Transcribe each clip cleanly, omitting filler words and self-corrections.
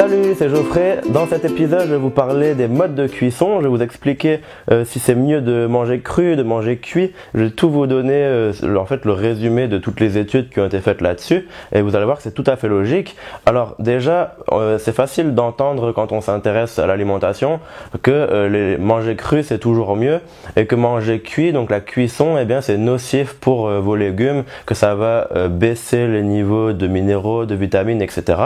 Salut, c'est Geoffrey. Dans cet épisode, je vais vous parler des modes de cuisson. Je vais vous expliquer si c'est mieux de manger cru, de manger cuit. Je vais tout vous donner en fait le résumé de toutes les études qui ont été faites là-dessus. Et vous allez voir que c'est tout à fait logique. Alors déjà, c'est facile d'entendre quand on s'intéresse à l'alimentation que manger cru c'est toujours mieux et que manger cuit, donc la cuisson, eh bien c'est nocif pour vos légumes, que ça va baisser les niveaux de minéraux, de vitamines, etc.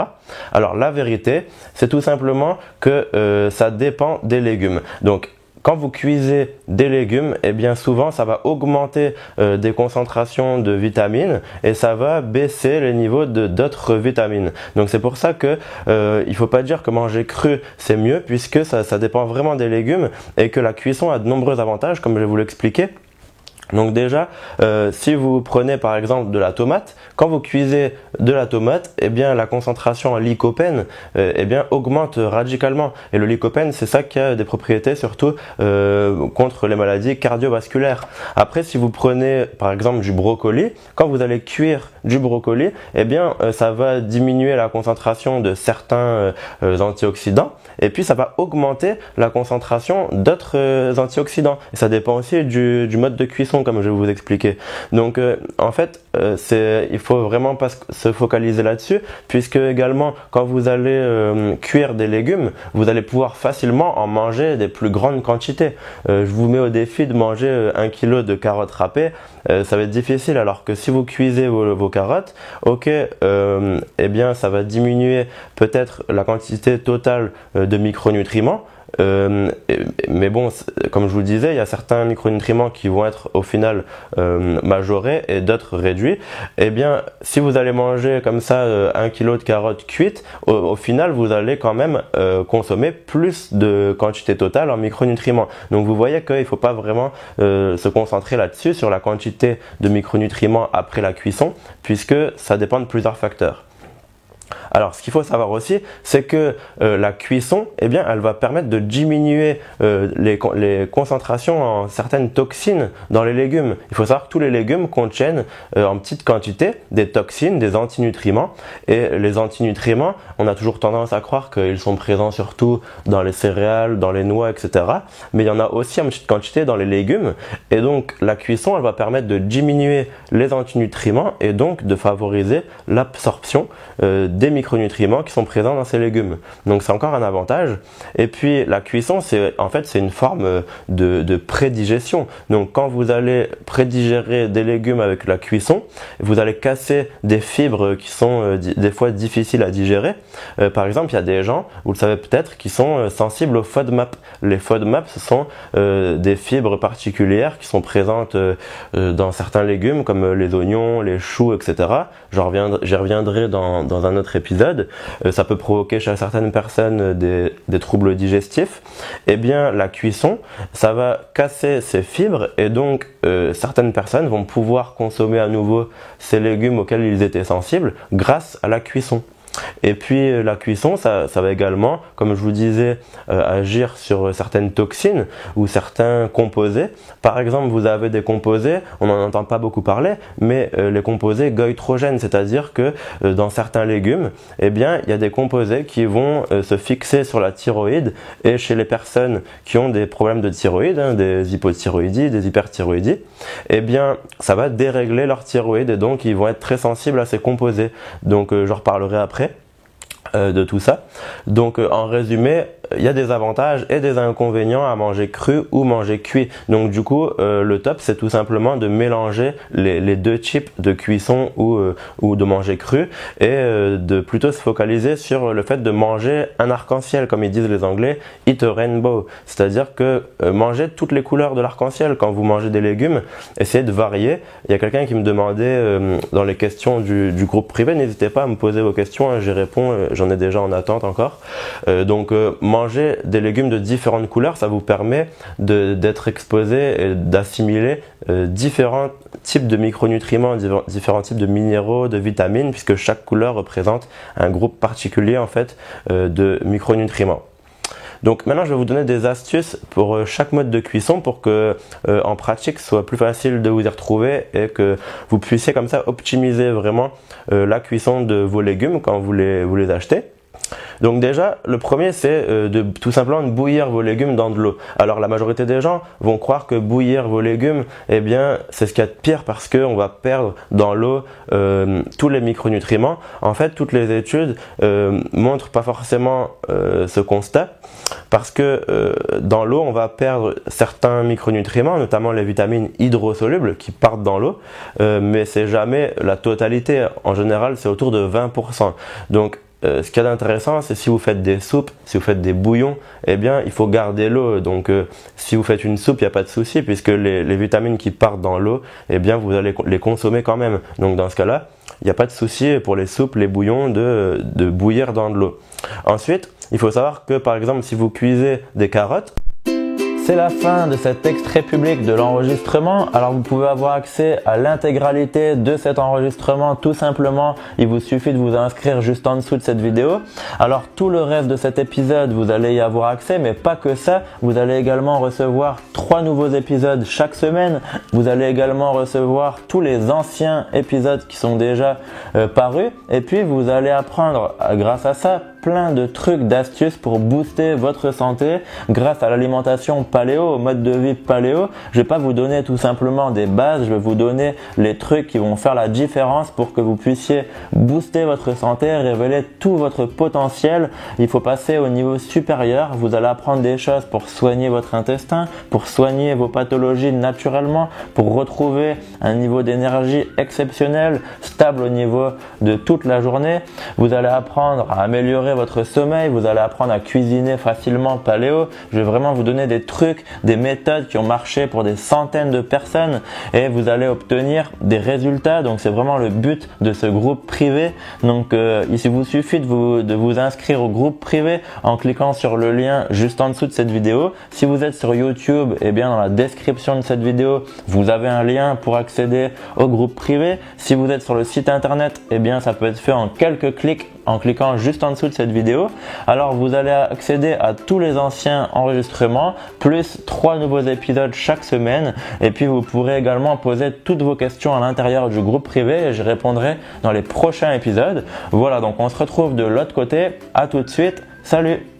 Alors la vérité, c'est tout simplement que ça dépend des légumes. Donc quand vous cuisez des légumes, eh bien souvent ça va augmenter des concentrations de vitamines et ça va baisser les niveaux de d'autres vitamines. Donc c'est pour ça que il faut pas dire que manger cru c'est mieux, puisque ça dépend vraiment des légumes et que la cuisson a de nombreux avantages, comme je vais vous l'expliquer. Donc déjà, si vous prenez par exemple de la tomate, quand vous cuisez de la tomate, eh bien la concentration en lycopène eh bien augmente radicalement. Et le lycopène, c'est ça qui a des propriétés surtout contre les maladies cardiovasculaires. Après, si vous prenez par exemple du brocoli, quand vous allez cuire du brocoli, eh bien ça va diminuer la concentration de certains antioxydants, et puis ça va augmenter la concentration d'autres antioxydants. Et ça dépend aussi du mode de cuisson, comme je vais vous expliquer. Donc en fait, il faut vraiment pas se focaliser là-dessus, puisque également quand vous allez cuire des légumes, vous allez pouvoir facilement en manger des plus grandes quantités. Je vous mets au défi de manger 1 kg de carottes râpées. Ça va être difficile, alors que si vous cuisez vos carottes, ok, eh bien ça va diminuer peut-être la quantité totale de micronutriments. Mais bon, comme je vous le disais, il y a certains micronutriments qui vont être au final majorés et d'autres réduits. Eh bien, si vous allez manger comme ça 1 kg de carottes cuites, au final vous allez quand même consommer plus de quantité totale en micronutriments. Donc vous voyez qu'il ne faut pas vraiment se concentrer là-dessus, sur la quantité de micronutriments après la cuisson, puisque ça dépend de plusieurs facteurs. Alors, ce qu'il faut savoir aussi, c'est que la cuisson, eh bien, elle va permettre de diminuer les concentrations en certaines toxines dans les légumes. Il faut savoir que tous les légumes contiennent en petite quantité des toxines, des antinutriments. Et les antinutriments, on a toujours tendance à croire qu'ils sont présents surtout dans les céréales, dans les noix, etc. Mais il y en a aussi en petite quantité dans les légumes. Et donc, la cuisson, elle va permettre de diminuer les antinutriments et donc de favoriser l'absorption des micronutriments qui sont présents dans ces légumes. Donc c'est encore un avantage. Et puis la cuisson, c'est une forme de prédigestion. Donc quand vous allez prédigérer des légumes avec la cuisson, vous allez casser des fibres qui sont des fois difficiles à digérer. Par exemple, il y a des gens, vous le savez peut-être, qui sont sensibles aux FODMAP. Les FODMAP, ce sont des fibres particulières qui sont présentes dans certains légumes comme les oignons, les choux, etc. J'y reviendrai dans un autre épisode. Ça peut provoquer chez certaines personnes des troubles digestifs. Eh bien, la cuisson, ça va casser ces fibres et donc certaines personnes vont pouvoir consommer à nouveau ces légumes auxquels ils étaient sensibles grâce à la cuisson. Et puis la cuisson, ça va également, comme je vous disais, agir sur certaines toxines ou certains composés. Par exemple, vous avez des composés, on n'en entend pas beaucoup parler, mais les composés goïtrogènes, c'est-à-dire que dans certains légumes, eh bien, il y a des composés qui vont se fixer sur la thyroïde, et chez les personnes qui ont des problèmes de thyroïde, des hypothyroïdies, des hyperthyroïdies, eh bien, ça va dérégler leur thyroïde et donc ils vont être très sensibles à ces composés. Donc j'en reparlerai après de tout ça. Donc en résumé, il y a des avantages et des inconvénients à manger cru ou manger cuit. Donc du coup, le top, c'est tout simplement de mélanger les deux types de cuisson ou de manger cru, et de plutôt se focaliser sur le fait de manger un arc-en-ciel, comme ils disent les Anglais, eat a rainbow. C'est-à-dire que manger toutes les couleurs de l'arc-en-ciel quand vous mangez des légumes, essayez de varier. Il y a quelqu'un qui me demandait dans les questions du groupe privé, n'hésitez pas à me poser vos questions, hein, j'y réponds, j'en ai déjà en attente encore. Donc manger des légumes de différentes couleurs, ça vous permet d'être exposé et d'assimiler différents types de micronutriments, différents types de minéraux, de vitamines, puisque chaque couleur représente un groupe particulier en fait de micronutriments. Donc maintenant je vais vous donner des astuces pour chaque mode de cuisson pour que en pratique ce soit plus facile de vous y retrouver et que vous puissiez comme ça optimiser vraiment la cuisson de vos légumes quand vous les achetez. Donc déjà, le premier c'est de tout simplement de bouillir vos légumes dans de l'eau. Alors la majorité des gens vont croire que bouillir vos légumes, eh bien c'est ce qu'il y a de pire parce qu'on va perdre dans l'eau tous les micronutriments. En fait, toutes les études montrent pas forcément ce constat parce que dans l'eau, on va perdre certains micronutriments, notamment les vitamines hydrosolubles qui partent dans l'eau, mais c'est jamais la totalité. En général, c'est autour de 20%. Donc ce qu'il y a d'intéressant, c'est si vous faites des soupes, si vous faites des bouillons, eh bien, il faut garder l'eau. Donc, si vous faites une soupe, il n'y a pas de souci puisque les vitamines qui partent dans l'eau, eh bien, vous allez les consommer quand même. Donc, dans ce cas-là, il n'y a pas de souci pour les soupes, les bouillons de bouillir dans de l'eau. Ensuite, il faut savoir que, par exemple, si vous cuisez des carottes, c'est la fin de cet extrait public de l'enregistrement. Alors vous pouvez avoir accès à l'intégralité de cet enregistrement tout simplement. Il vous suffit de vous inscrire juste en dessous de cette vidéo. Alors tout le reste de cet épisode, vous allez y avoir accès, mais pas que ça. Vous allez également recevoir 3 nouveaux épisodes chaque semaine. Vous allez également recevoir tous les anciens épisodes qui sont déjà parus. Et puis vous allez apprendre grâce à ça plein de trucs, d'astuces pour booster votre santé grâce à l'alimentation paléo, au mode de vie paléo. Je vais pas vous donner tout simplement des bases, je vais vous donner les trucs qui vont faire la différence pour que vous puissiez booster votre santé, révéler tout votre potentiel. Il faut passer au niveau supérieur. Vous allez apprendre des choses pour soigner votre intestin, pour soigner vos pathologies naturellement, pour retrouver un niveau d'énergie exceptionnel, stable au niveau de toute la journée. Vous allez apprendre à améliorer votre sommeil, vous allez apprendre à cuisiner facilement paléo. Je vais vraiment vous donner des trucs, des méthodes qui ont marché pour des centaines de personnes et vous allez obtenir des résultats. Donc c'est vraiment le but de ce groupe privé. Donc il vous suffit de vous inscrire au groupe privé en cliquant sur le lien juste en dessous de cette vidéo. Si vous êtes sur YouTube, eh bien dans la description de cette vidéo, vous avez un lien pour accéder au groupe privé. Si vous êtes sur le site internet, eh bien ça peut être fait en quelques clics en cliquant juste en dessous de cette vidéo. Alors vous allez accéder à tous les anciens enregistrements plus 3 nouveaux épisodes chaque semaine et puis vous pourrez également poser toutes vos questions à l'intérieur du groupe privé et je répondrai dans les prochains épisodes. Voilà, donc on se retrouve de l'autre côté. À tout de suite. Salut!